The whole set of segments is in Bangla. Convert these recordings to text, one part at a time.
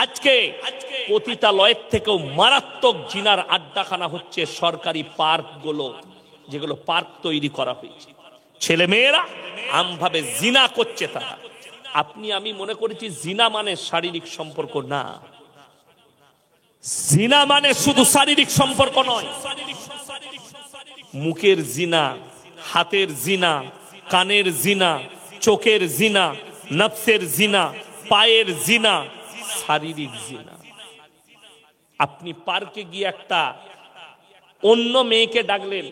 আজকে পতিতালয়ের থেকেও মারাত্মক জিনার আড্ডাখানা হচ্ছে সরকারি পার্কগুলো, যেগুলো পার্ক তৈরি করা হয়েছে। ছেলে মেয়েরা আমভাবে জিনা করছে তারা। আপনি আমি মনে করেছি জিনা মানে শারীরিক সম্পর্ক না, জিনা মানে শুধু শারীরিক সম্পর্ক নয়। মুখের জিনা, হাতের জিনা, কানের জিনা, চোখের জিনা, নফসের জিনা, পায়ের জিনা, শারীরিক জিনা। আপনি পার্কে গিয়ে একটা অন্য মেয়েকে ডাকলেন,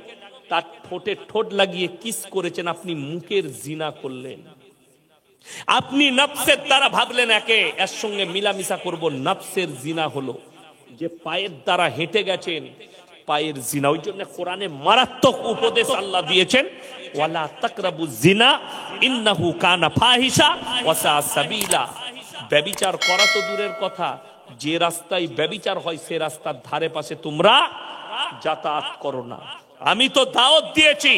তার ঠোঁটে ঠোঁট লাগিয়ে কিস করেছেন, আপনি মুখের জিনা করলেন। আপনি নফসের দ্বারা ভাবলেন এর সঙ্গে মিলামিশা করব, নফসের জিনা হলো। যে পায়ের দ্বারা হেঁটে গেছেন, পায়ের জিনা। ওই জন্য কোরআনে মারাত্মক উপদেশ আল্লাহ দিয়েছেন, ওয়ালা তাকরাবু জিনা ইন্নাহু কানা ফাহিশা ওয়া সা সাবিলা। ব্যভিচার করা তো দূরের কথা, যে রাস্তায় ব্যভিচার হয় সে রাস্তার ধারে পাশে তোমরা যাতায়াত করো না। আমি তো দাওয়াত দিয়েছি,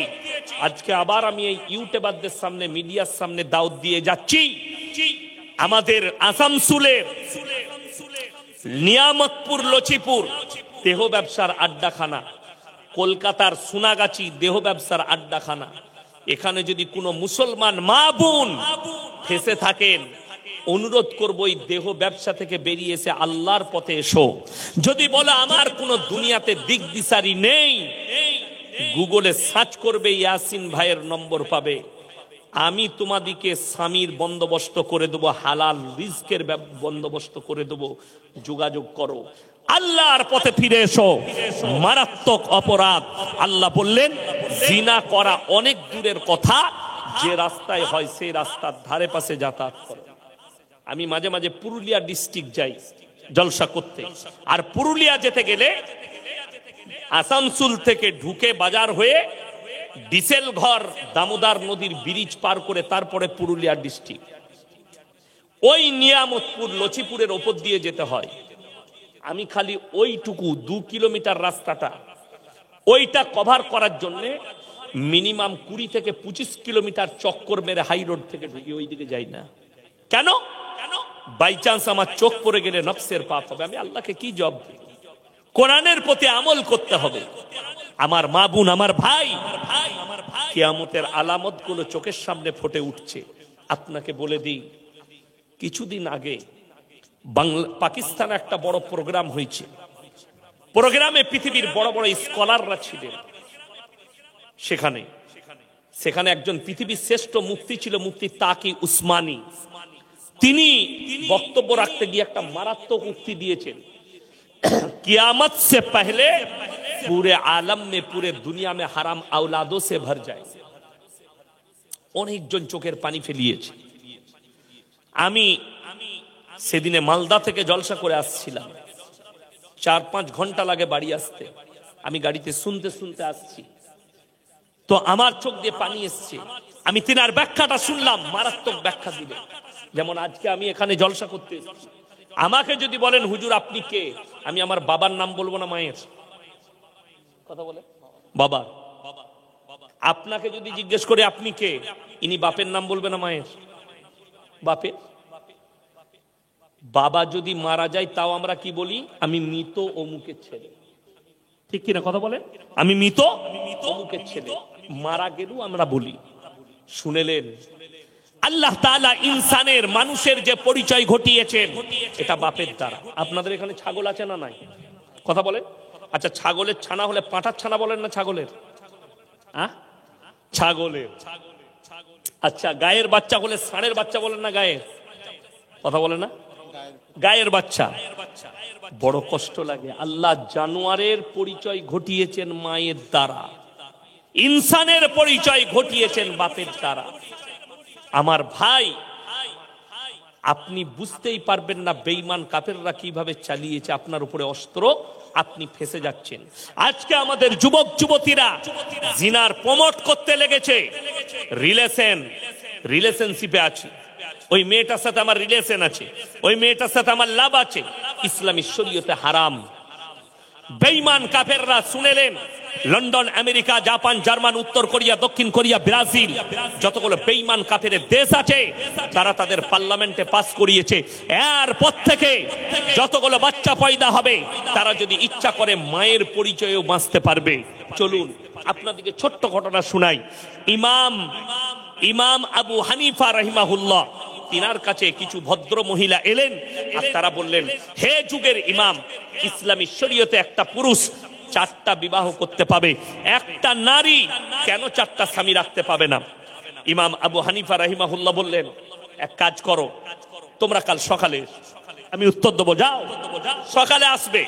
আজকে আবার আমি এই ইউটিউবারদের সামনে, মিডিয়ার সামনে দাওয়াত দিয়ে যাচ্ছি। আমাদের আসানসোলের নিয়ামতপুর লচিপুর দেহ ব্যবসার আড্ডাখানা, কলকাতার সোনাগাছি দেহ ব্যবসার আড্ডাখানা, এখানে যদি কোনো মুসলমান মা বোন ফেসে থাকেন, অনুরোধ করবো এই দেহ ব্যবসা থেকে বেরিয়ে এসে আল্লাহর পথে এসো। যদি বলে আমার কোনো দুনিয়াতে দিক দিশারি নেই, গুগলে সার্চ করবে, ইয়াসিন ভাইয়ের নম্বর পাবে। আমি তোমাদিকে স্বামীর বন্দোবস্ত করে দেবো, হালাল রিজকের বন্দোবস্ত করে দেবো, যোগাযোগ করো, আল্লাহর পথে ফিরে এসো। মারাত্মক অপরাধ। আল্লাহ বললেন জিনা করা অনেক দূরের কথা, যে রাস্তায় হয় সেই রাস্তার ধারে পাশে যাতায়াত করো। আমি মাঝে মাঝে পুরুলিয়া ডিস্ট্রিক্ট যাই জলসা করতে, আর পুরুলিয়া যেতে গেলে আসানসোল থেকে ঢুকে বাজার হয়ে ডিসেল ঘর দামোদর নদীর ব্রিজ পার করে তারপরে পুরুলিয়া ডিস্ট্রিক্ট, ওই নিয়ামতপুর লচিপুরের ওপর দিয়ে যেতে হয়। আমি খালি ওইটুকু 2 কিলোমিটার রাস্তাটা, ওইটা কভার করার জন্য মিনিমাম 20 থেকে 25 কিলোমিটার চক্কর মেরে হাই রোড থেকে ঢুকি, ওই দিকে যাই না। কেন? বাই চান্স আমার চোখ পড়ে গেলে নফসের পাপ হবে, আমি আল্লাহকে কি জবাব দেব? কোরআনের প্রতি আমল করতে হবে। আমার মা বোন, আমার ভাই, কিয়ামতের আলামত গুলো চোখের সামনে ফুটে উঠছে। আপনাকে বলে দিই, কিছুদিন আগে পাকিস্তানে একটা বড় প্রোগ্রাম হয়েছে। প্রোগ্রামে পৃথিবীর বড় বড় স্কলাররা ছিলেন। সেখানে একজন পৃথিবীর শ্রেষ্ঠ মুফতি ছিল, মুফতি তাকি উসমানী। তিনি বক্তব্য রাখতে গিয়ে একটা মারাত্মক উক্তি দিয়েছেন, कियामत से पहले पूरे आलम में, पूरे दुनिया में हराम औलादों से भर जाए। অনেকজন চোখের পানি ফেলিয়েছে। আমি সেদিনে মালদা থেকে জলসা করে আসছিলাম, 4-5 ঘন্টা লাগে বাড়ি আসতে। আমি গাড়িতে শুনতে শুনতে আসছি, তো আমার চোখ দিয়ে পানি এসছে। আমি তিনার ব্যাখ্যাটা শুনলাম, মারাত্মক ব্যাখ্যা দিলেন। যেমন আজকে আমি এখানে জলসা করতে এসেছি, আমাকে যদি বলেন হুজুর আপনি কে, আমি আমার বাবার নাম বলবো না মায়ের? কথা বলে বাবা। আপনাকে যদি জিজ্ঞেস করে আপনি কে, ইনি বাপের নাম বলবে না মায়ের? বাপের। বাবা যদি মারা যায় তাও আমরা কি বলি? আমি মৃত অমুকের ছেলে। ঠিক কিনা কথা বলে? আমি মৃত অমুকের ছেলে। মারা গেলেও আমরা বলি। শুনেলেন, আল্লাহ তাআলা ইনসানের, মানুষের যে পরিচয় ঘটিয়েছেন এটা বাপের দ্বারা। আপনাদের এখানে ছাগল আছে না নাই? কথা বলেন। আচ্ছা, ছাগলের ছানা হলে পাঁঠার ছানা বলেন না ছাগলের? ছাগলের। আচ্ছা, গায়ের বাচ্চা হলে ষাঁড়ের বাচ্চা বলেন না গায়ের? কথা বলে না? গায়ের বাচ্চা। বড় কষ্ট লাগে। আল্লাহ জানোয়ারের পরিচয় ঘটিয়েছেন মায়ের দ্বারা, ইনসানের পরিচয় ঘটিয়েছেন বাপের দ্বারা। আমার ভাই, আপনি বুঝতেই পারবেন না বেঈমান কাফেররা কিভাবে চালিয়েছে আপনার উপরে অস্ত্র, আপনি ফেসে যাচ্ছেন। আজকে আমাদের যুবক যুবতীরা জিনার প্রমোট করতে লেগেছে। রিলেশনশিপে আছে, ওই মেয়েটার সাথে আমার রিলেশন আছে, ওই মেয়েটার সাথে আমার লাভ আছে, ইসলামী শরীয়তে হারাম। বেঈমান কাফেররা শুনেলেন, লন্ডন, আমেরিকা, জাপান, জার্মান, উত্তর কোরিয়া, দক্ষিণ কোরিয়া, ব্রাজিল, যতগুলো বেঈমান কাফের দেশ আছে তারা তাদের পার্লামেন্টে পাস করিয়েছে, এরপর থেকে যতগুলো বাচ্চা পয়দা হবে তারা যদি ইচ্ছা করে মায়ের পরিচয়েও বাঁচতে পারবে। চলুন আপনাদেরকে ছোট্ট ঘটনা শুনাই। ইমাম আবু হানিফা রাহিমাহুল্লাহ, তিনার কাছে কিছু ভদ্র মহিলা এলেন আর তারা বললেন, হে যুগের ইমাম, ইসলামী শরীয়তে একটা পুরুষ 4টা বিবাহ করতে পাবে, একটা নারী কেন 4টা স্বামী রাখতে পাবে না? ইমাম আবু হানিফা রাহিমাহুল্লাহ বললেন, এক কাজ করো, তোমরা কাল সকালে, আমি উত্তর দেবো, যাও সকালে আসবে।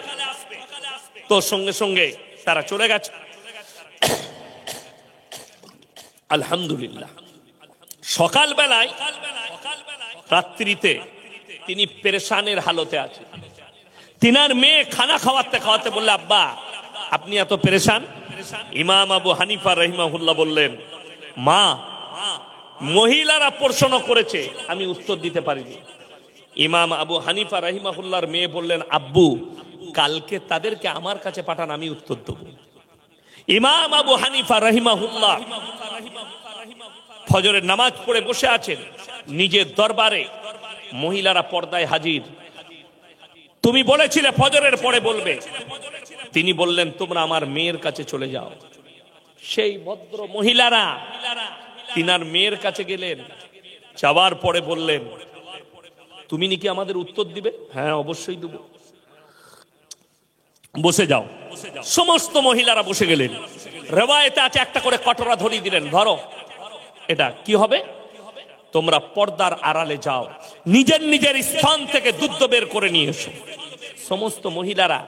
তো সঙ্গে সঙ্গে তারা চলে গেছে। আলহামদুলিল্লাহ, সকালবেলায়, রাত্রিতে তিনি পেরেশানের হালতে আছেন। তিনার মেয়ে খানা খাওয়াতে খাওয়াতে বললে, আব্বা আপনি এত পেরেশান? ইমাম আবু হানিফা রাহিমাহুল্লাহ বললেন, মা, মহিলারা প্রশ্ন করেছে, আমি উত্তর দিতে পারিনি। ইমাম আবু হানিফা রাহিমাহুল্লাহর মেয়ে বললেন, আব্বু কালকে তাদেরকে আমার কাছে পাঠান, আমি উত্তর দেব। ইমাম আবু হানিফা রাহিমাহুল্লাহ ফজরের নামাজ পড়ে বসে আছেন নিজের দরবারে। মহিলারা পর্দায় হাজির। তুমি বলেছিলে ফজরের পরে বলবে। তিনি বললেন, তোমরা আমার মেয়ের কাছে চলে যাও। সেই ভদ্র মহিলারা তিনার মেয়ের কাছে গেলেন, যাওয়ার পরে বললেন, তুমি নাকি আমাদের উত্তর দিবে? হ্যাঁ অবশ্যই দেব, বসে যাও। সমস্ত মহিলারা বসে গেলেন। রেওয়ায়েতে আছে একটা করে কটরা ধরিয়ে দিলেন, ধরো, এটা কি হবে? তোমরা পর্দার আড়ালে যাও, নিজের নিজের স্থান থেকে দুধ বের করে নিয়ে এসো। সমস্ত মহিলারা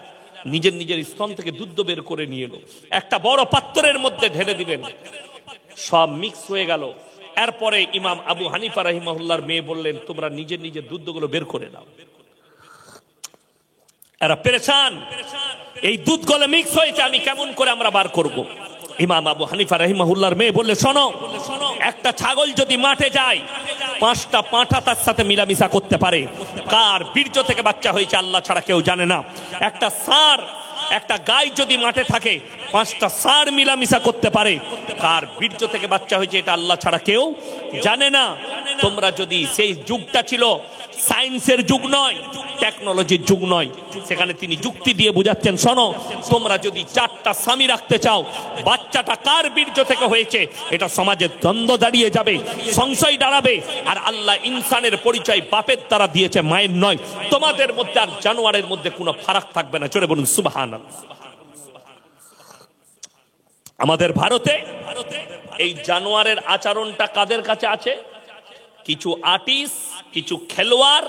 নিজের নিজের স্থান থেকে দুধ বের করে নিয়ে এলো, একটা বড় পাত্রের মধ্যে ঢেলে দিলেন, সব মিক্স হয়ে গেল। এরপরে ইমাম আবু হানিফা রাহিমাহুল্লাহর মেয়ে বললেন, তোমরা নিজের নিজের দুধগুলো বের করে নাও। এরা পেরেশান, এই দুধগুলো মিক্স হয়েছে, আমি কেমন করে আমরা বার করব? ইমাম আবু হানিফা রাহিমাহুল্লাহর মেয়ে বললে, শোনো, একটা ছাগল যদি মাঠে যায় 5টা পাঁঠা তার সাথে মিলামিশা করতে পারে। কার বীর্য থেকে বাচ্চা হয়েছে আল্লাহ ছাড়া কেউ জানে না। একটা ষাঁড়, একটা গাই যদি মাঠে থাকে 5টা ষাঁড় মিলামিশা করতে পারে। কার বীর্য থেকে বাচ্চা হয়েছে এটা আল্লাহ ছাড়া কেউ জানে না। তোমরা যদি, সেই যুগটা ছিল সায়েন্সের যুগ নয়, টেকনোলজির যুগ নয়, সেখানে তিনি যুক্তি দিয়ে বুঝাচ্ছেন, শোনো, তোমরা যদি 4টা স্বামী রাখতে চাও, বাচ্চাটা কার বীর্য থেকে হয়েছে এটা সমাজে দ্বন্দ্ব দাঁড়িয়ে যাবে, সংশয় দাঁড়াবে। আর আল্লাহ ইনসানের পরিচয় বাপের দ্বারা দিয়েছে, মায়ের নয়। তোমাদের মধ্যে আর জানোয়ারের মধ্যে কোনো ফারাক থাকবে না। চলে বলুন সুবহানাল্লাহ। আমাদের ভারতে এই জানোয়ারের আচরণটা কাদের কাছে আছে? কিছু আর্টিস্ট, কিছু খেলোয়াড়,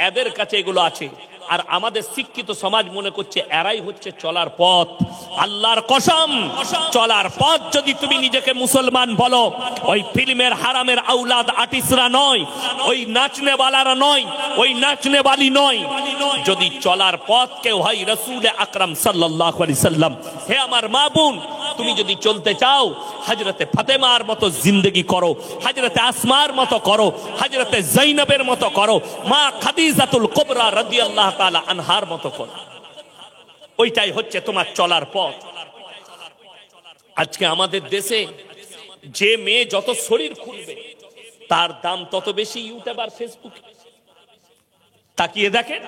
এদের কাছে এগুলো আছে। আর আমাদের শিক্ষিত সমাজ মনে করছে এরাই হচ্ছে চলার পথ। আল্লাহর কসম, চলার পথ যদি তুমি নিজেকে মুসলমান বলো, ওই ফিল্মের হারামের আউলাদ আর্টিস্টরা নয়, ওই নাচনেওয়ালারা নয়, ওই নাচনেওয়ালি নয়। যদি চলার পথ কেউ হয় রাসূল আকরাম সাল্লাল্লাহু আলাইহি সাল্লাম, হে আমার মা বোন, তুমি যদি চলতে চাও হযরতে ফাতেমার মতো জিন্দেগি করো, হযরতে আসমার মতো করো, হযরতে জৈনবের মতো করো, মা খাদিজাতুল কুবরা রাদিয়াল্লাহু তাআলা আনহার মতো করো। ওইটাই হচ্ছে তোমার চলার পথ। আজকে আমাদের দেশে যে মেয়ে যত শরীর খুলবে তার দাম তত বেশি ইউটিউব আর ফেসবুকে। তাকিয়ে দেখেন,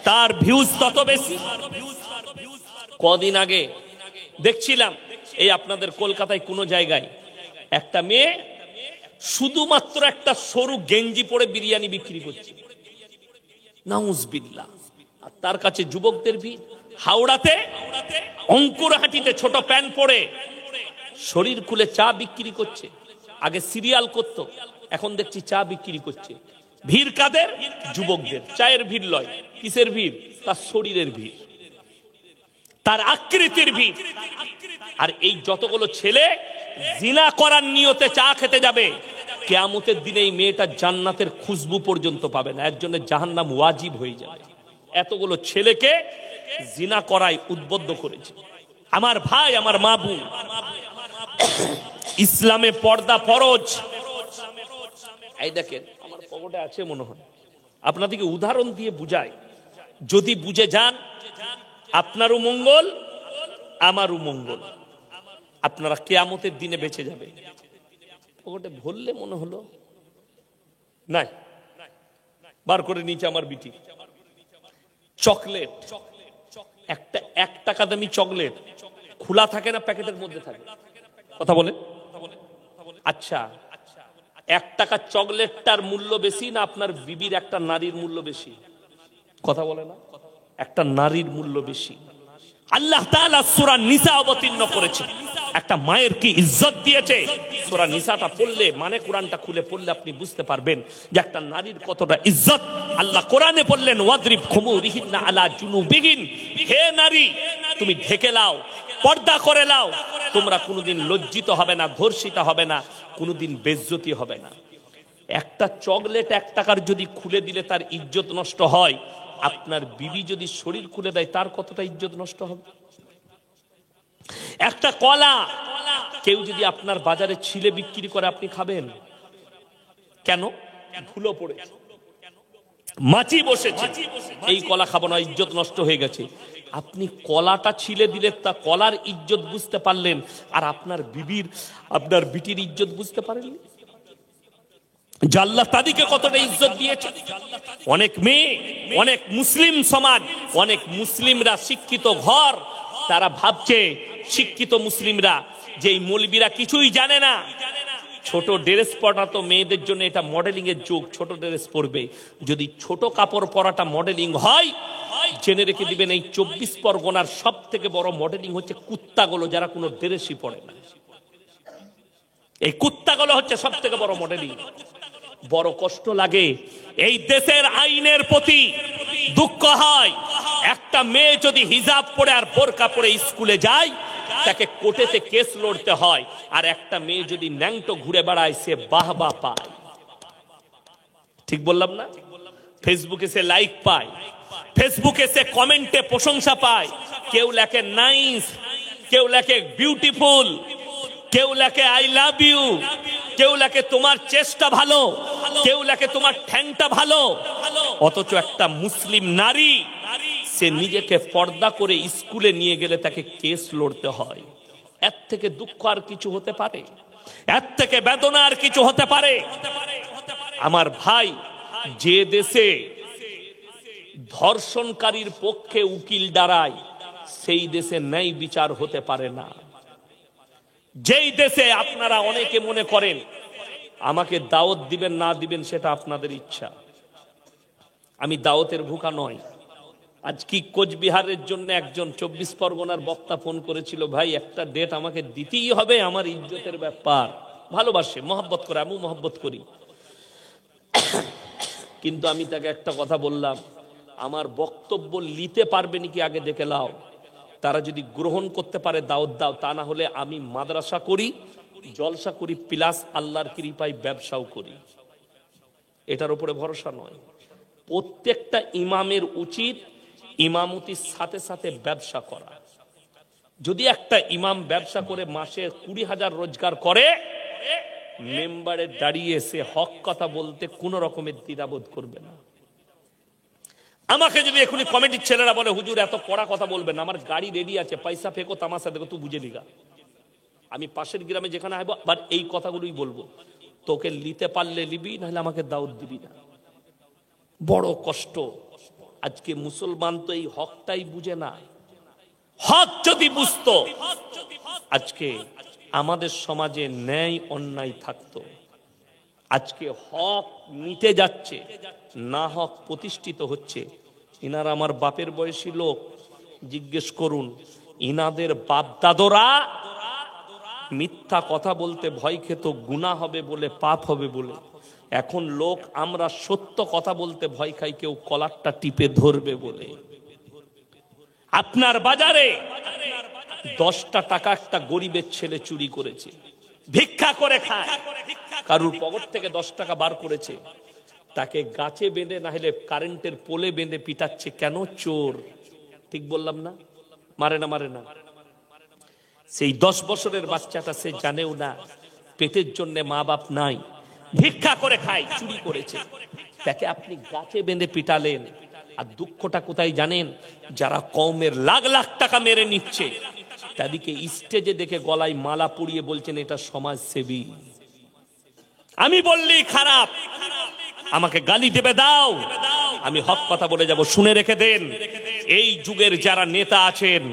তার ভিউজ তত বেশি। কদিন আগে দেখছিলাম এই আপনাদের কলকাতায় কোন জায়গায় একটা মেয়ে শুধুমাত্র একটা সরু গেঞ্জি পরে বিরিয়ানি বিক্রি করছে, নাউজুবিল্লাহ। আর তার কাছে যুবকদের ভিড়। হাওড়াতে অঙ্কুরহাটিতে ছোট প্যান্ট পরে শরীর খুলে চা বিক্রি করছে। আগে সিরিয়াল করতো, এখন দেখছি চা বিক্রি করছে। ভিড় কাদের? যুবকদের। চায়ের ভিড় লয়, কিসের ভিড়? তার শরীরের ভিড়, তার আকৃতির ভিড়। আর এই যতগুলো ছেলে জিনা করার নিয়তে চা খেতে যাবে, কিয়ামতের দিনে এই মেয়েটা জান্নাতের খুশবু পর্যন্ত পাবে না, এর জন্য জাহান্নাম ওয়াজিব হয়ে যাবে। এতগুলো ছেলেকে জিনা করায় উদ্বুদ্ধ করেছে। আমার ভাই, আমার মা বোন, ইসলামে পর্দা ফরজ। এই দেখেন আমার পকেটে আছে মনে হয়, আপনাদেরকে উদাহরণ দিয়ে বুঝাই, যদি বুঝে যান আপনারও মঙ্গল, আমারও মঙ্গল। আপনারা কিয়ামতের দিনে বেঁচে যাবে। ওটা বললে মনে হলো নাই, বার করে নিচে আমার বিটি চকলেট, একটা 1 টাকা দামি চকলেট খোলা থাকে না, প্যাকেটের মধ্যে থাকে, কথা বলে। আচ্ছা, 1 টাকা চকলেটটার মূল্য বেশি না আপনার বিবির একটা নারীর মূল্য বেশি? কথা বলে না, একটা নারীর মূল্য বেশি। আল্লাহ তাআলা সূরা নিসা অবতীর্ণ করেছে, একটা মায়ের কি ইজ্জত দিয়েছে। সূরা নিসাটা পড়লে, মানে কোরআনটা খুলে পড়লে আপনি বুঝতে পারবেন যে একটা নারীর কতটা ইজ্জত। আল্লাহ কোরআনে বললেন ওয়াদরিব খুমুরিহিন্না আলা জুনুবিহিন, হে নারী তুমি ঢেকে লাও, পর্দা করে লাও, তোমরা কোনোদিন লজ্জিত হবে না, ধর্ষিত হবে না, কোনোদিন বেইজ্জতি হবে না। একটা চকলেট 1 টাকার যদি খুলে দিলে তার ইজ্জত নষ্ট হয়, আপনার বিবি যদি শরীর খুলে দেয় তার কতটা ইজ্জত নষ্ট হবে। একটা কলা কেউ যদি আপনার বাজারে ছিলে বিক্রি করে, আপনি খাবেন কেন? ধুলো পড়ে, মাছি বসেছে, এই কলা খাবো না, ইজ্জত নষ্ট হয়ে গেছে। আপনি কলাটা ছিলে দিলে তা কলার ইজ্জত বুঝতে পারলেন, আর আপনার বিবির, আপনার বিটির ইজ্জত বুঝতে পারেননি। আল্লাহ তাদেরকে কতটা ইজ্জত দিয়েছে। অনেক মেয়ে, অনেক মুসলিম সমাজ, অনেক মুসলিমরা শিক্ষিত ঘর, তারা ভাবছে শিক্ষিত মুসলিমরা যে এই মৌলবীরা কিছুই জানে না, ছোট ড্রেস পরাটা মেয়েদের জন্য এটা মডেলিং এর যুগ, ছোট ড্রেস পরবে। যদি ছোট কাপড় পরাটা মডেলিং হয়, জেনে রেখে দিবেন এই 24 পরগনার সব থেকে বড় মডেলিং হচ্ছে কুত্তাগুলো, যারা কোনো ড্রেসই পরে না। এই কুত্তাগুলো হচ্ছে সব থেকে বড় মডেলিং। বড় কষ্ট লাগে, এই দেশের আইনের প্রতি দুঃখ হয়। একটা মেয়ে যদি হিজাব পরে আর বোরকা পরে স্কুলে যায়, তাকে কোর্টেতে কেস লড়তে হয়, আর একটা মেয়ে যদি ন্যাংটো ঘুরে বেড়ায় সে বাহবা পায়। ঠিক বললাম না? ফেসবুকে সে লাইক পায়, ফেসবুকে সে কমেন্টে প্রশংসা পায়। কেউ লেখে নাইস, কেউ লেখে বিউটিফুল, কেউ লেখে আই লাভ ইউ, কেউ লেখে তোমার চেষ্টা ভালো, কেউ লেখে তোমার ঠ্যাংটা ভালো। অথচ একটা মুসলিম নারী সে নিজেকে পর্দা করে স্কুলে নিয়ে গেলে তাকে কেস লড়তে হয়। এর থেকে দুঃখ আর কিছু হতে পারে? এর থেকে বেদনা আর কিছু হতে পারে? আমার ভাই, যে দেশে ধর্ষণকারীর পক্ষে উকিল দাঁড়ায়, সেই দেশে ন্যায় বিচার হতে পারে না। যেই দেশে আপনারা অনেকে মনে করেন আমাকে দাওয়াত দিবেন না দিবেন সেটা আপনাদের ইচ্ছা, আমি দাওয়াতের ভুকা নয়। আজ কি কোচবিহারের জন্য একজন 24 পরগনার বক্তা ফোন করেছিল, ভাই একটা ডেট আমাকে দিতেই হবে, আমার ইজ্জতের ব্যাপার। ভালোবাসে, মহব্বত করে, আমি মহব্বত করি, কিন্তু আমি তাকে একটা কথা বললাম, আমার বক্তব্য নিতে পারবে নাকি আগে দেখে লাও, তারা যদি গ্রহণ করতে পারে দাওয়াত দাও, তা না হলে আমি মাদ্রাসা করি, জলসা করি, প্লাস আল্লাহর কৃপায় ব্যবসাও করি। এটার উপরে ভরসা নয়। প্রত্যেকটা ইমামের উচিত ইমামতির সাথে সাথে ব্যবসা করা। যদি একটা ইমাম ব্যবসা করে মাসে 20,000 রোজগার করে, মেম্বারে দাঁড়িয়ে সে হক কথা বলতে কোনো রকমের দ্বিধাবোধ করবে না। আমাকে যদি এখনই কমিটির ছেলেরা বলে হুজুর এত কড়া কথা বলবেন, আমার গাড়ি রেডি আছে, পয়সা ফেকো, তামাশা দেখো, তুই বুঝে নিগা, আমি পাশের গ্রামে যেখানে আসবো আবার এই কথাগুলোই বলবো, তোকে নিতে পারলে নিবি, নাহলে আমাকে দাওয়াত দিবি না। বড় কষ্ট। আজকে মুসলমান তো এই হকটাই বুঝে না। হক যদি বুঝতো, আজকে আমাদের সমাজে ন্যায় অন্যায় থাকতো। আজকে হক মিটে যাচ্ছে, না হক প্রতিষ্ঠিত হচ্ছে। ইনারা আমার বাপের বয়সী লোক, জিজ্ঞেস করুন, ইনাদের বাপ দাদরা মিথ্যা কথা বলতে ভয় খেত, গুনাহ হবে বলে, পাপ হবে বলে। এখন লোক আমরা সত্য কথা বলতে ভয় খাই, কেউ কলারটা টিপে ধরবে বলে। আপনার বাজারে 10টা টাকা একটা গরিবের ছেলে চুরি করেছে, ভিক্ষা করে খায়, কারুর পকেট থেকে 10 টাকা বার করেছে, তাকে গাছে বেঁধে না হলে কারেন্টের পোলে বেঁধে পিটাচ্ছে। কেন? চোর। ঠিক বললাম না? মারে না? মারে না? সেই 10 বছরের বাচ্চাটা সে জানেও না পেটের জন্য মা বাপ নাই, ভিক্ষা করে খায়, চুরি করেছে, তাকে আপনি গাছে বেঁধে পিটালেন। আর দুঃখটা কোথায় জানেন? যারা কওমের লাখ লাখ টাকা মেরে নিচ্ছে তাদেরকে স্টেজে দেখে গলায় মালা পরিয়ে বলছেন এটা সমাজসেবী। আমি বললেই খারাপ, আমাকে গালি দেবে দাও, আমি হক কথা বলে যাব। শুনে রেখে দেন, এই যুগের যারা নেতা আছেন,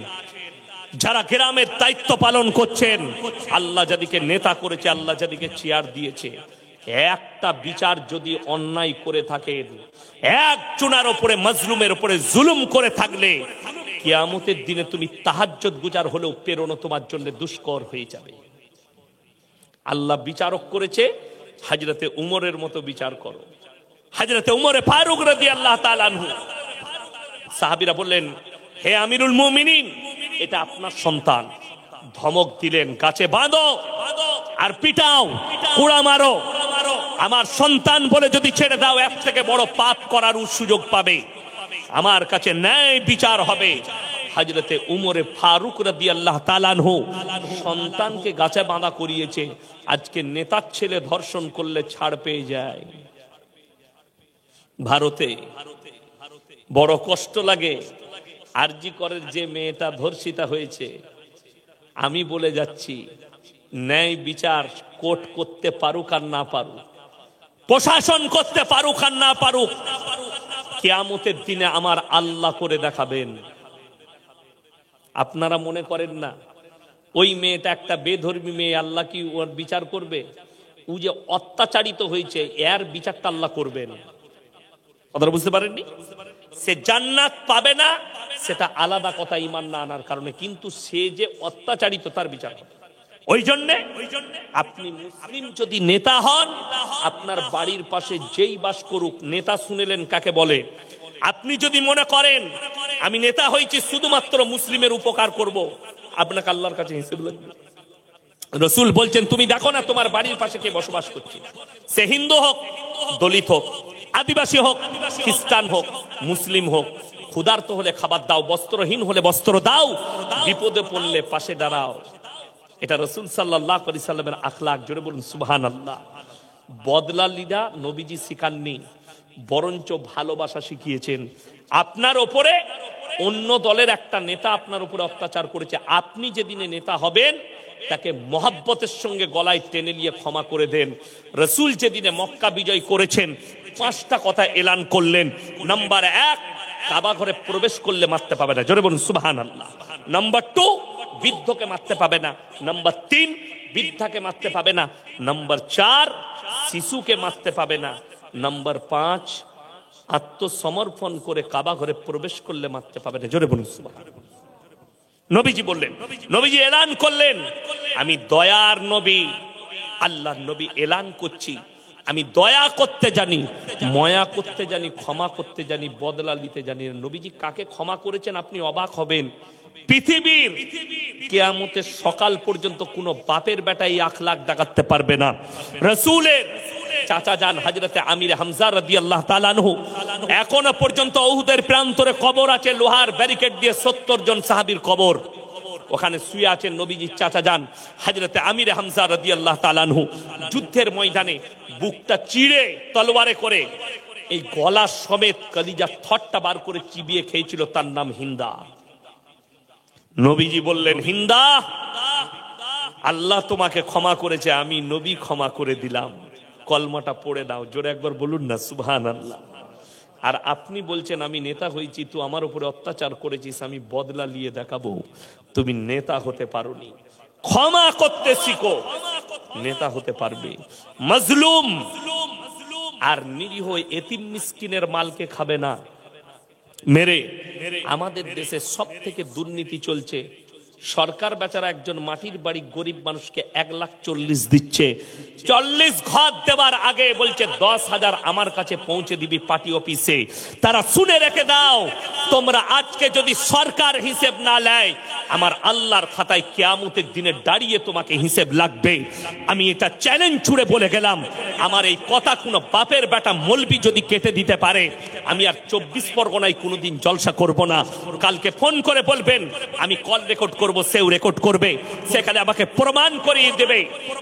যারা গ্রামের দায়িত্ব পালন করছেন, আল্লাহ যাদেরকে নেতা করেছে, আল্লাহ যাদেরকে চেয়ার দিয়েছে, একটা বিচার যদি অন্যায় করে থাকেন, একজনের উপরে মাজলুমের উপরে জুলুম করে থাকলে কিয়ামতের দিনে তুমি তাহাজ্জুদ গুজার হলেও প্রেরণা তোমার জন্য দুষ্কর হয়ে যাবে। আল্লাহ বিচারক করেছে, হযরতে উমরের মতো বিচার করো। হযরতে উমরে ফারুক রাদিয়াল্লাহু তাআলা আনহু, সাহাবীরা বললেন, হে আমিরুল মুমিনিন, এটা আপনার সন্তান। ধমক দিলেন, গাছে বাঁধো আর পিটাও, কুড়া মারো। আমার সন্তান বলে যদি ছেড়ে দাও, এর থেকে বড় পাপ করার সুযোগ পাবে। আমার কাছে ন্যায় বিচার হবে। হযরতে উমরে ফারুক রাদিয়াল্লাহু তাআলা আনহু সন্তানকে গাছে বাঁধা করিয়েছে। আজকে নেতার ছেলে ধর্ষণ করলে ছাড় পেয়ে যায়। ভারতে বড় কষ্ট লাগে। আরজি করের যে মেয়েটা ধর্ষিতা হয়েছে, আমি বলে যাচ্ছি, ন্যায় বিচার কোর্ট করতে পারুক আর না পারুক, প্রশাসন করতে পারুক আর না পারুক, কিয়ামতের দিনে আমার আল্লাহ করে দেখাবেন। আপনারা মনে করেন না ওই মেয়েটা একটা বেধর্মী মেয়ে, আল্লাহ কি ওর বিচার করবে? ও যে অত্যাচারিত হয়েছে, এর বিচারটা আল্লাহ করবেন। কথাটা বুঝতে পারেননি? সে জান্নাত পাবে না সেটা আলাদা কথা, ঈমান না আনার কারণে, কিন্তু সে যে অত্যাচারিত তার বিচার হবে। ওই জন্য আপনি মুসলিম যদি নেতা হন, আপনার বাড়ির পাশে যেই বাস করুক, নেতা শুনেলেন কাকে বলে। আপনি যদি মনে করেন আমি নেতা হয়েছি শুধুমাত্র মুসলিমের উপকার করব, আপনাকে আল্লাহর কাছে হিসেব লাগবে। রাসূল বলছেন, তুমি দেখো না তোমার বাড়ির পাশে কে বসবাস করছে, সে হিন্দু হোক, দলিত হোক, আদিবাসী হোক, খ্রিস্টান হোক, মুসলিম হোক, ক্ষুধার্ত হলে খাবার দাও, বস্ত্রহীন হলে বস্ত্র দাও, বিপদে পড়লে পাশে দাঁড়াও। এটা রাসূল সাল্লাল্লাহু আলাইহি সাল্লামের আখলাক। জোরে বলুন সুবহানাল্লাহ। বদলালিদা নবীজি শিখাননি, বরঞ্চ ভালোবাসা শিখিয়েছেন। আপনার ওপরে অন্য দলের একটা নেতা আপনার উপরে অত্যাচার করেছে, আপনি যেদিনে নেতা হবেন তাকে মহব্বতের সঙ্গে গলায় টেনে নিয়ে ক্ষমা করে দেন। রাসূল যেদিনে মক্কা বিজয় করেছেন, 5টা কথা এলান করলেন। নাম্বার 1, কাবা ঘরে প্রবেশ করলে মারতে পাবে না। জোরে বলুন সুবহানাল্লাহ। নাম্বার 2, বৃদ্ধকে মারতে পাবে না। নাম্বার 3, বৃদ্ধাকে মারতে পাবে না। নাম্বার 4, শিশুকে মারতে পাবে না। নাম্বার 5, আত্মসমর্পণ করে কাবা ঘরে প্রবেশ করলে মারতে পাবে না। জোরে বলুন সুবহানাল্লাহ। নবীজি বললেন, নবীজি এলান করলেন, আমি দয়ার নবী, আল্লাহর নবী এলান করছি, আমি দয়া করতে জানি, ময়া করতে জানি, ক্ষমা করতে জানি, বদলা নিতে জানি। নবীজি কাকে ক্ষমা করেছেন আপনি অবাক হবেন। পৃথিবীর কিয়ামতের সকাল পর্যন্ত কোন বাপের বেটা এই আখলাক দেখাতে পারবে না। রাসূলের চাচা যান হযরতে আমির হামজা রাদিয়াল্লাহু তাআলা আনহু, এখনো পর্যন্ত উহুদের প্রান্তরে কবর আছে, লোহার ব্যারিকেড দিয়ে 70 জন সাহাবীর কবর। ওখানে শুয়ে আছেন নবীজির চাচা যান হযরতে আমির হামজা রাদিয়াল্লাহু তাআলা আনহু। যুদ্ধের ময়দানে বুকটা চিড়ে তলোয়ারে করে এই গলা সমেত কলিজা থটটা বার করে চিবিয়ে খেয়েছিল, তার নাম হিন্দা। নবীজি বললেন, হিন্দা, আল্লাহ তোমাকে ক্ষমা করেছে, আমি নবী ক্ষমা করে দিলাম, কলমাটা পড়ে দাও। জোরে একবার বলুন না সুবহানাল্লাহ। আর আপনি বলছেন আমি নেতা হয়েছি, তুই আমার উপরে অত্যাচার করেছিস, আমি বদলা নিয়ে দেখাবো। তুমি নেতা হতে পারোনি, ক্ষমা করতে শিখো, নেতা হতে পারবে। মাজলুম আর নিরীহ এতিম মিসকিনের মালকে খাবে না মেরে। আমাদের দেশে সব থেকে দুর্নীতি চলছে। সরকার বেচারা একজন মাটির বাড়ি গরিব মানুষকে 1,40,000 দিচ্ছে, 40 ঘর দেওয়ার আগে বলছে 10,000 আমার কাছে পৌঁছে দিবি পার্টি অফিসে। তারা শুনে রেখে দাও, তোমরা আজকে যদি সরকার হিসেব না নেয়, আমার আল্লাহর খাতায় কিয়ামতের দিনে দাঁড়িয়ে তোমাকে হিসেব লাগবে। আমি এটা চ্যালেঞ্জ ছুড়ে বলে গেলাম, আমার এই কথা কোনো বাপের বেটা মলবি যদি কেটে দিতে পারে, আমি আর 24 পরগনায় কোনোদিন জলসা করব না। কালকে ফোন করে বলবেন আমি কল রেকর্ড করব, করব, সেও রেকর্ড করবে, সেখানে আমাকে প্রমাণ করিয়ে দেবে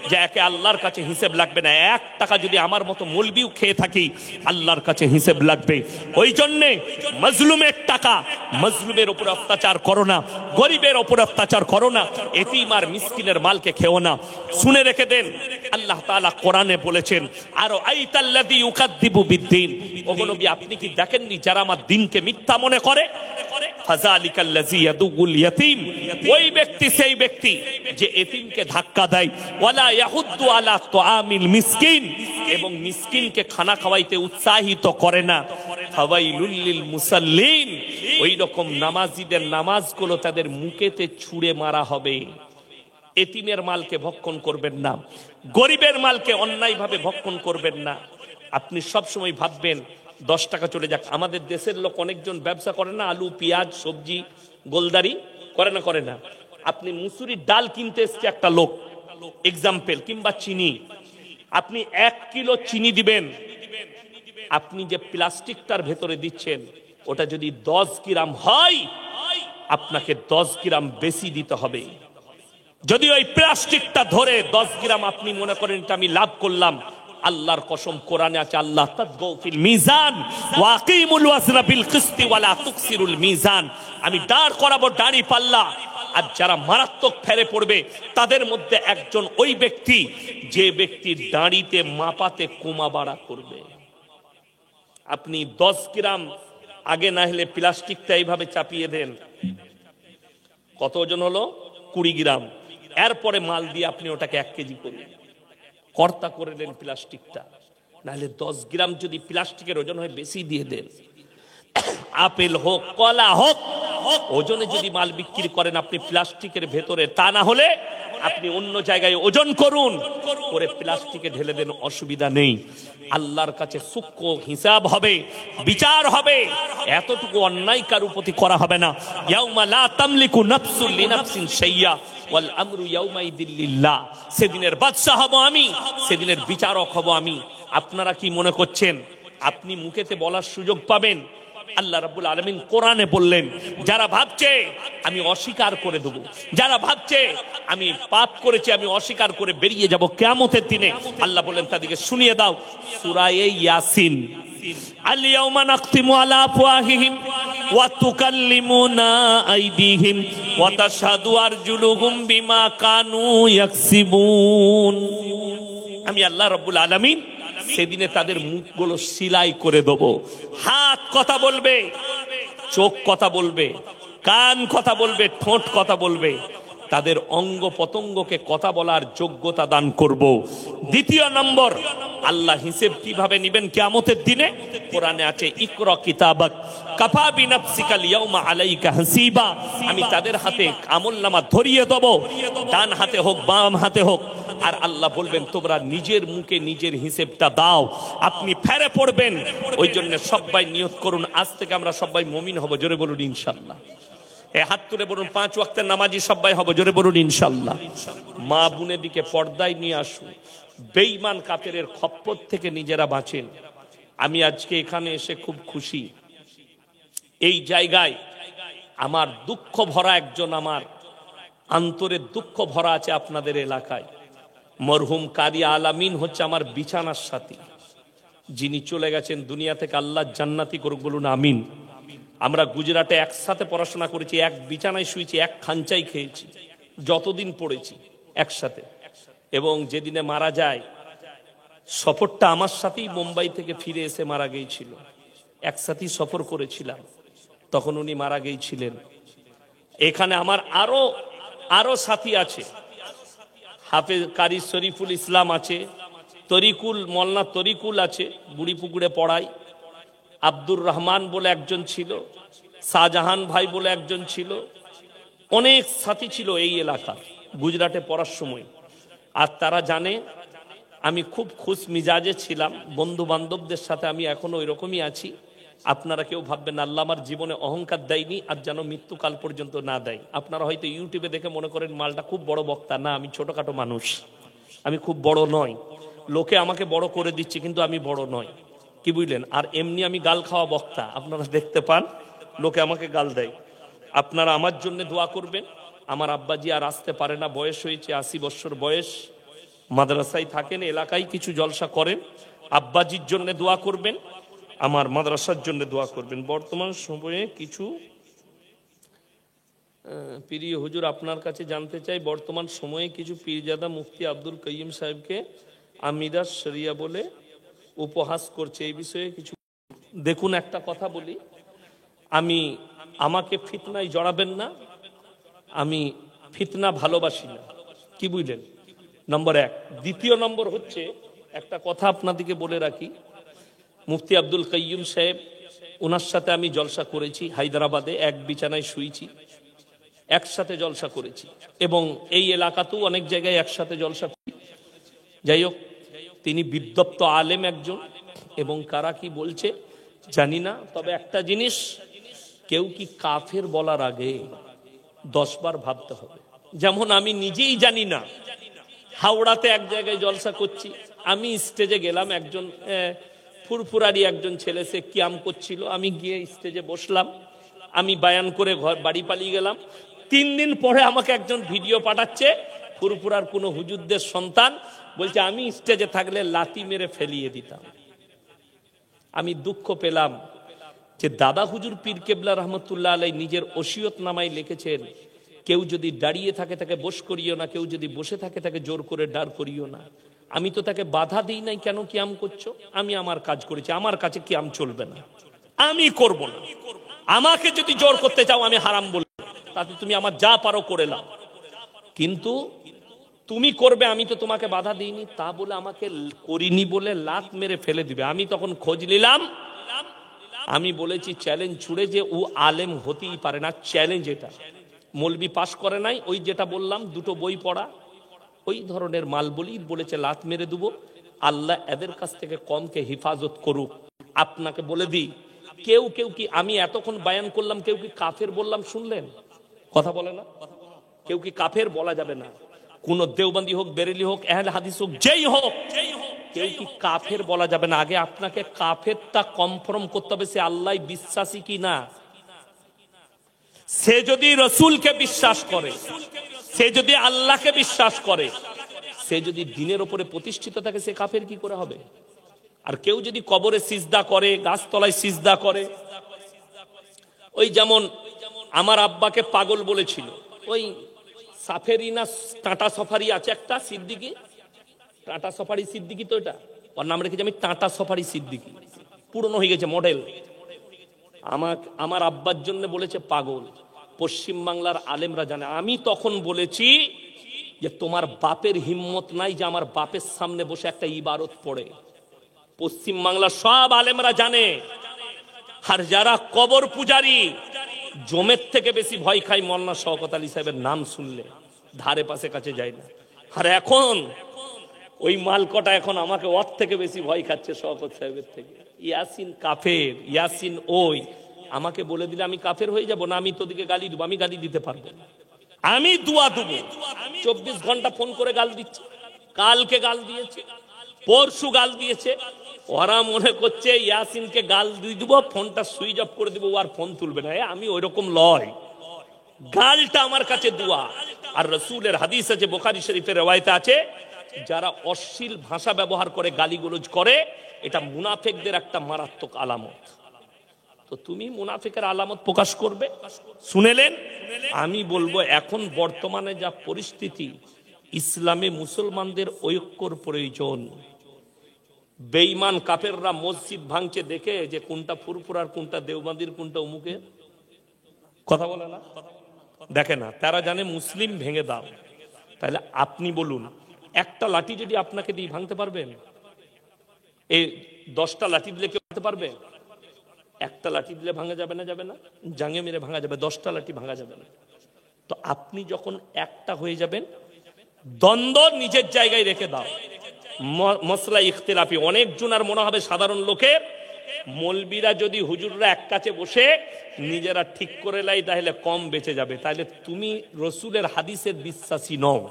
যে একে আল্লাহর কাছে হিসেব লাগবে না। 1 টাকা যদি আমার মতো মৌলবিও খেয়ে থাকি, আল্লাহর কাছে হিসেব লাগবে। ওই জন্যে মজলুমের টাকা, মজলুমের উপর অত্যাচার করো না, গরিবের উপর অত্যাচার করো না, এতিম আর মিসকিনের মালকে খেও না। শুনে রেখে দেন, আল্লাহ তাআলা কোরআনে বলেছেন, আর আইতাল্লাযী ইউকাদ্দিবু বিদ্দীন, ওগো নবী আপনি কি দেখেননি যারা আমার দিনকে মিথ্যা মনে করে? ফাযালিকাল্লাযী ইয়াদুল ইয়াতীম, ওই ব্যক্তি সেই ব্যক্তি যে এতিমকে ধাক্কা দেয়, ওয়ালা ইয়াহুদ্দু আলা তুআমিল মিসকিন, এবং মিসকিনকে খানা খাওয়াইতে উৎসাহিত করে না। ফাওয়াইলুল লিল মুসাল্লিন, ওই রকম নামাজীদের নামাজগুলো তাদের মুখেতে ছুঁড়ে মারা হবে। এতিমের মালকে ভক্ষণ করবেন না, গরিবের মালকে অন্যায়ভাবে ভক্ষণ করবেন না। আপনি সব সময় ভাববেন 10 টাকা চলে যাক। আমাদের দেশের লোক অনেকজন ব্যবসা করে না, আলু পেঁয়াজ সবজি গোলদারি করে না। আপনি মুসুরির ডাল কিনতে এসছে একটা লোক, এক্সাম্পল, কিংবা চিনি, আপনি 1 কিলো চিনি দিবেন, আপনি যে প্লাস্টিকটার ভেতরে দিচ্ছেন ওটা যদি 10 গ্রাম হয়, আপনাকে 10 গ্রাম বেশি দিতে হবে। যদি ওই প্লাস্টিকটা ধরে 10 গ্রাম আপনি মনে করেন এটা আমি লাভ করলাম, আল্লাহর কসম কোরআনে আছে, আল্লাহ তাতগাউ ফিল মিজান ওয়া আকিমুল ওয়াজনা বিল কিসতি ওয়া লা তুকসিরুল মিজান, আমি দাঁড় করাবো দাঁড়ি পাল্লা। আর যারা মারাত্মক ফেরে পড়বে তাদের মধ্যে একজন ওই ব্যক্তি যে ব্যক্তির দাঁড়িতে মাপাতে কমা বাড়া করবে। আপনি 10 গ্রাম আগে না হলে প্লাস্টিকটা এইভাবে চাপিয়ে দেন, কত ওজন হলো? 20 গ্রাম। এরপরে মাল দিয়ে আপনি ওটাকে 1 কেজি করুন, কর্তা করে দেন প্লাস্টিকটা, নাহলে 10 গ্রাম যদি প্লাস্টিকের ওজন হয় বেশি দিয়ে দেন। আপেল হোক কলা হোক, ওজনে যদি মাল বিক্রি করেন আপনি প্লাস্টিকের ভেতরে, তা না হলে আপনি অন্য জায়গায় ওজন করুন, করে প্লাস্টিকে ঢেলে দেন, অসুবিধা নেই। আল্লাহর কাছে সূক্ষ্ম হিসাব হবে, বিচার হবে, এতটুকু অন্যায় কারোর প্রতি করা হবে না। ইয়াউমা লা তামলিকু নাফসুন লিনাফসিন শাইয়্যা ওয়াল আমরু ইয়াউমাইযিন লিল্লাহ, সেদিনের বাদশা হব আমি, সেদিনের বিচারক হব আমি। আপনারা কি মনে করছেন আপনি মুখেতে বলার সুযোগ পাবেন? আল্লাহ রাব্বুল আলামিন কোরআনে বললেন, যারা ভাবছে আমি অস্বীকার করে দেব, যারা ভাবছে আমি পাপ করেছি আমি অস্বীকার করে বেরিয়ে যাব কিয়ামতের দিনে, আল্লাহ বলেন তাদেরকে শুনিয়ে দাও সূরা ইয়াসিন, আল ইয়াউমা নাখতিমু আলা আফওয়াহিহিম ওয়া তুকাল্লিমুনা আইদিহিম ওয়া তাশহাদু আরজুলুহুম বিমা কানু ইয়াকসিবুন। আমি আল্লাহ রাব্বুল আলামিন সেদিনে তাদের মুখগুলো সিলাই করে দেব। হাত কথা বলবে, চোখ কথা বলবে, কান কথা বলবে, ঠোঁট কথা বলবে, তাদের অঙ্গ পতঙ্গকে কথা বলার যোগ্যতা দান করব। দ্বিতীয় নম্বর, আল্লাহ হিসেব কিভাবে নেবেন কিয়ামতের দিনে? কোরআনে আছে, ইকরা কিতাবাক কাফা বিনাফসিকাল ইয়াউমা আলাইকা হাসিবা, আমি তাদের হাতে আমলনামা ধরিয়ে দেব, ডান হাতে হোক বাম হাতে হোক, আর আল্লাহ বলবেন তোমরা নিজের মুখে নিজের হিসেবটা দাও। আপনি ফেরে পড়বেন। ওই জন্য সবাই নিয়ত করুন, আজ থেকে আমরা সবাই মুমিন হব, জোরে বলুন ইনশাআল্লাহ। এ হাত তুলে বলুন 5 ওয়াক্তের নামাজি সবাই হব, জোরে বলুন ইনশাআল্লাহ। মা বোনের দিকে পর্দায় নিয়ে আসুন, বেঈমান কাফেরের খপ্পর থেকে নিজেরা বাঁচেন। আমি আজকে এখানে এসে খুব খুশি। এই জায়গায় আমার দুঃখ ভরা একজন, আমার অন্তরের দুঃখ ভরা আছে আপনাদের এলাকায়। মরহুম কারি আলামিন হচ্ছে আমার বিছানার সাথী, যিনি চলে গেছেন দুনিয়া থেকে, আল্লাহ জান্নাতি করুক, বলুন আমিন। আমরা গুজরাটে একসাথে পড়াশোনা করেছি, এক বিছানায় শুয়েছি, এক খাঞ্চাই খেয়েছি, যতদিন পড়েছি একসাথে। এবং যেদিনে মারা যায়, সফরটা আমার সাথেই মুম্বাই থেকে ফিরে এসে মারা গিয়েছিল, একসাথেই সফর করেছিলাম, তখন উনি মারা গিয়েছিলেন। এখানে আমার আরো সাথী আছে, হাফেজ কারি শরীফুল ইসলাম আছে, তরিকুল মোল্লা তরিকুল আছে, বুড়িপুকুরে পড়ায়, আব্দুর রহমান বলে একজন ছিল, শাহজাহান ভাই বলে একজন ছিল, অনেক সাথী ছিল এই এলাকা গুজরাটে পড়ার সময়। আর তারা জানে আমি খুব খুশ মিজাজে ছিলাম, বন্ধু বান্ধবদের সাথে আমি এখনো ওই রকমই আছি। আপনারা কেউ ভাববেন আল্লাহ আমার জীবনে অহংকার দেয়নি, আর যেন মৃত্যুকাল পর্যন্ত না দেয়। আপনারা হয়তো ইউটিউবে দেখে মনে করেন মালটা খুব বড় বক্তা, না, আমি ছোটখাটো মানুষ, আমি খুব বড় নয়, লোকে আমাকে বড় করে দিচ্ছে কিন্তু আমি বড় নয়, কি বুঝলেন? আর এমনি আমি গাল খাওয়া বক্তা, আপনারা দেখতে পান লোকে আমাকে গাল দেয়। আপনারা আমার জন্য দোয়া করবেন, আমার আব্বাজি আর আসতে পারে না, বয়স হয়েছে, 80 বছর বয়স, মাদ্রাসায় থাকেন, এলাকায় কিছু জলসা করেন। আব্বাজির জন্য দোয়া করবেন, আমার মাদ্রাসার জন্য দোয়া করবেন। বর্তমান সময়ে কিছু প্রিয় হুজুর আপনার কাছে জানতে চাই, বর্তমান সময়ে কিছু পীরজাদা মুফতি আব্দুল কাইয়িম সাহেবকে আমিরা শরিয়া বলে উপহাস করছে, এই বিষয়ে কিছু। দেখুন, একটা কথা বলি, আমাকে ফিতনায় জড়াবেন না, আমি ফিতনা ভালোবাসি না, কি বুঝলেন? নম্বর এক। দ্বিতীয় নম্বর হচ্ছে, একটা কথা আপনাদেরকে বলে রাখি, মুফতি আব্দুল কাইয়িম সাহেব, ওনার সাথে আমি জলসা করেছি হায়দ্রাবাদে, এক বিছানায় শুয়েছি, একসাথে জলসা করেছি, এবং এই এলাকাতেও অনেক জায়গায় একসাথে জলসা করি। যাই হোক, তিনি বিদ্বপ্ত আলেম একজন, এবং কারা কি বলছে জানি না, তবে একটা জিনিস, কেউ কি কাফের বলার আগে 10 বার ভাবতে হবে। যেমন আমি নিজেই জানি না, হাওড়াতে এক জায়গায় জলসা করছি, আমি স্টেজে গেলাম, একজন ফুরফুরারি একজন ছেলে, সে কিয়াম করছিল, আমি গিয়ে স্টেজে বসলাম, আমি বায়ান করে বাড়ি পালিয়ে গেলাম। 3 দিন পরে আমাকে একজন ভিডিও পাঠাচ্ছে, ফুরফুরার কোনো হুজুরদের সন্তান, বলছে আমি স্টেজে থাকলে লাথি মেরে ফেলিয়ে দিতাম। আমি দুঃখ পেলাম যে দাদা হুজুর পীর কেবলা রহমতুল্লাহ আলাই নিজের ওসিয়ত নামায় লিখেছেন, কেউ যদি দাঁড়িয়ে থাকে তাকে বস করিও না, কেউ যদি বসে থাকে তাকে জোর করে দাঁড় করিও না। আমি তো তাকে বাধা দিই নাই, কেন কিয়াম করছো? আমি আমার কাজ করেছি, আমার কাছে কিয়াম চলবে না, আমি করব না। আমাকে যদি জোর করতে চাও আমি হারাম বলবো, তাতে তুমি আমার যা পারো করে নাও, কিন্তু তুমি করবে, আমি তো তোমাকে বাধা দিইনি। তা বলে আমাকে করিনি বলে লাত মেরে ফেলে দিবে। আমি তখন খোঁজ নিলাম, আমি বলেছি চ্যালেঞ্জ ছুড়ে যে ও আলেম হতেই পারে না, চ্যালেঞ্জ এটা। মৌলবি পাশ করে নাই, ওই যেটা বললাম 2টো বই পড়া, ওই ধরনের মাল বলি, বলেছে লাত মেরে দেবো। আল্লাহ এদের কাছ থেকে কমকে হিফাজত করুক। আপনাকে বলে দিই, কেউ কি, আমি এতক্ষণ বায়ান করলাম, কেউ কি কাফের বললাম শুনলেন? কথা বলে না, কেউ কি কাফের বলা যাবে না। কোন দেওবন্দি হোক, বেরেলি হোক, আহলে হাদিস হোক, যেই হোক, কেউ কি কাফের বলা যাবে না। আগে আপনাকে কাফেরটা কনফার্ম করতে হবে, সে আল্লাহ বিশ্বাসী কি না। সে যদি রসুলকে বিশ্বাস করে, সে যদি আল্লাহকে বিশ্বাস করে, সে যদি দ্বীনের উপরে প্রতিষ্ঠিত থাকে, সে কাফের কি করে হবে? আর কেউ যদি কবরে সিজদা করে, গাছতলায় সিজদা করে, ওই যেমন আমার আব্বাকে পাগল বলেছিল, ওই সাফেরি না টাটা সফারি আছে একটা সিদ্দিকি, টাটা সফারি সিদ্দিকি, তো এটা ওর নাম রেখেছি আমি টাটা সফারি সিদ্দিকি, পুরনো হয়ে গেছে মডেল। আমার আব্বার জন্য বলেছে পাগল, পশ্চিম বাংলার আলেমরা জানে। আমি তখন বলেছি যে তোমার বাপের হিম্মত নাই যে আমার বাপের সামনে বসে একটা ইবারত পড়ে। পশ্চিম বাংলার সব আলেমরা জানে। আর যারা কবর পূজারী, জমের থেকে বেশি ভয় খায় মওলানা শওকত আলী সাহেবের নাম শুনলে, ধারে পাশে কাছে যায় না। আর এখন ওই মালকটা এখন আমাকে ওর থেকে বেশি ভয় খাচ্ছে শওকত সাহেবের থেকে। ইয়াসিন কাফের, ইয়াসিন ওই, আমাকে বলে দিলে আমি কাফের হয়ে যাব না? আমি তোদিকে গালি দেবো? আমি গালি দিতে পারবো না, আমি দুয়া দেবো। 24 ঘন্টা ফোন করে গাল দিচ্ছে, কালকে গাল দিয়েছে, পরশু গাল দিয়েছে। ওরা মনে করছে ইয়াসিনকে গাল দিয়ে দিব, ফোনটা সুইচ অফ করে দিব, আর ফোন তুলবে না। আমি ওই রকম লয়, গালটা আমার কাছে দুয়া। আর রসুলের হাদিস আছে, বুখারী শরীফের রওয়ায়েতে আছে, যারা অশ্লীল ভাষা ব্যবহার করে, গালিগালাজ করে, এটা মুনাফিকদের একটা মারাত্মক আলামত। তো তুমি মুনাফিকের আলামত প্রকাশ করবে? শুনেলেন? আমি বলবো এখন বর্তমানে যা পরিস্থিতি, ইসলামে মুসলমানদের ঐক্যর প্রয়োজন। বেঈমান কাফেররা মসজিদ ভাঙছে দেখে যে কোনটা ফুরফুরার, কোনটা দেওবন্দির, কোনটা অমুকে, কথা বলে না, দেখে না, তারা জানে মুসলিম ভেঙে দাও। তাহলে আপনি বলুন, একটা লাঠি যদি আপনাকে দিয়ে ভাঙতে পারবেন? এই 10টা লাঠি দিলে কেউ ভাঙতে পারবে? একটা লাঠি দিলে ভাঙা যাবে না? যাবে না? জাঙ্গে মেরে ভাঙা যাবে, 10টা লাঠি ভাঙা যাবে না। তো আপনি যখন একটা হয়ে যাবেন, দ্বন্দ্ব নিজের জায়গায় রেখে দাও। মসলা ইখতিলাফি অনেক জনের মনে হবে সাধারণ লোকের, মৌলবীরা যদি হুজুররা এক কাছে বসে নিজেরা ঠিক করে লাই তাহলে কম বেঁচে যাবে। তাহলে তুমি রসুলের হাদিসের বিশ্বাসী নও।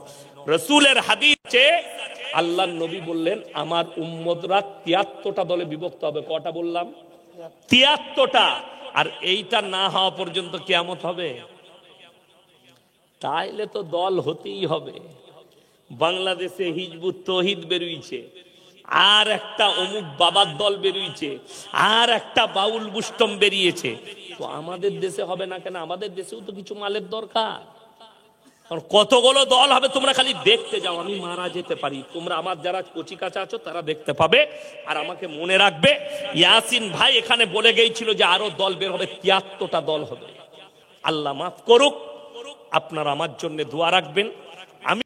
রসুলের হাদিসে আল্লাহর নবী বললেন আমার উম্মতরা 73টা দলে বিভক্ত হবে। কটা বললাম? 73টা। আর এইটা না হওয়া পর্যন্ত কিয়ামত হবে। তাইলে তো দল হতেই হবে। বাংলাদেশে হিজবুত তৌহিদ বেরিয়েছে, আর একটা অমুক বাবার দল বেরিয়েছে, আর একটা বাউল বুষ্টম বেরিয়েছে। তো আমাদের দেশে হবে না কেন? আমাদের দেশেও তো কিছু মালের দরকার। কারণ কতগুলো দল হবে তোমরা খালি দেখতে যাও, আমি মারা যেতে পারি। তোমরা আমার যারা কচি কাঁচা আছো তারা দেখতে পাবে, আর আমাকে মনে রাখবে। ইয়াসিন ভাই এখানে বলে গিয়েছিল যে আরো দল বের হবে, ৭৩টা দল হবে। আল্লাহ মাফ করুক। আপনারা আমার জন্য দোয়া রাখবেন। আমি